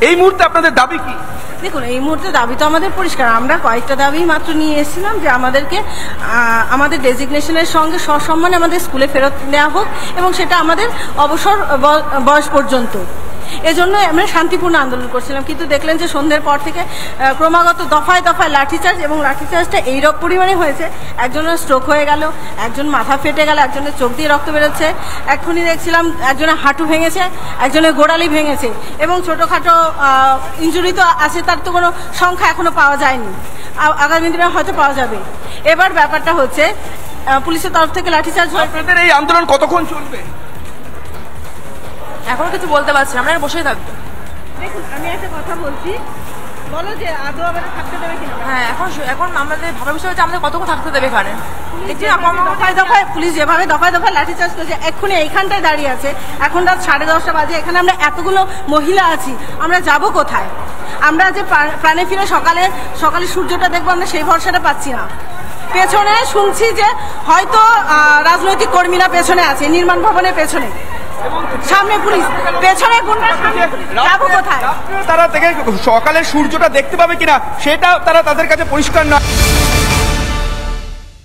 এই মুহূর্তে আপনাদের দাবি কি? দেখুন, এই মুহূর্তে দাবি তো আমাদের পরিষ্কার। আমরা কয়েকটা দাবি মাত্র নিয়ে এসেছিলাম যে আমাদেরকে আমাদের ডেজিগনেশনের সঙ্গে সসম্মানে আমাদের স্কুলে ফেরত নেওয়া হোক এবং সেটা আমাদের অবসর বয়স পর্যন্ত। এজন্য আমরা শান্তিপূর্ণ আন্দোলন করছিলাম, কিন্তু দেখলেন যে সন্ধ্যের পর থেকে ক্রমাগত দফায় দফায় লাঠিচার্জ, এবং লাঠিচার্জটা এই পরিমাণে হয়েছে, একজনের স্ট্রোক হয়ে গেল, একজন মাথা ফেটে গেল, একজনের চোখ দিয়ে রক্ত বেরোচ্ছে, এক্ষুনি দেখছিলাম একজনের হাঁটু ভেঙেছে, একজনের গোড়ালি ভেঙেছে, এবং ছোটোখাটো ইনজুরি তো আছে, তার তো কোনো সংখ্যা এখনও পাওয়া যায়নি, আগামী দিনে হয়তো পাওয়া যাবে। এবার ব্যাপারটা হচ্ছে পুলিশের তরফ থেকে লাঠিচার্জ হয়। আপনাদের এই আন্দোলন কতক্ষণ চলবে? এখনো কিছু বলতে পারছি না, আমরা বসেই থাকবো। দেখুন, আমি একটা কথা বলছি, বলো যে আদৌ আমাদের থাকতে দেবে কিনা। হ্যাঁ, এখন আমাদের ভাবার বিষয় হচ্ছে আমাদের কতক্ষণ থাকতে দেবে এখানে। দফায় দফায় পুলিশ যেভাবে দফায় দফায় লাঠিচার্জ করেছে, এক্ষুনি এইখানটায় দাঁড়িয়ে আছে, এখন রাত 10:30 বাজে, এখানে আমরা এতগুলো মহিলা আছি, আমরা যাব কোথায়? আমরা যে প্রাণে ফিরে সকালে সূর্যটা দেখবো, আমরা সেই ভরসাটা পাচ্ছি না। পেছনে শুনছি যে হয়তো রাজনৈতিক কর্মীরা পেছনে আছে, নির্মাণ ভবনের পেছনে, সামনে পুলিশ, পেছনে গুন্ডা, যাবো কোথায়? তারা থেকে সকালের সূর্যটা দেখতে পাবে কিনা সেটা তারা তাদের কাছে পরিষ্কার না।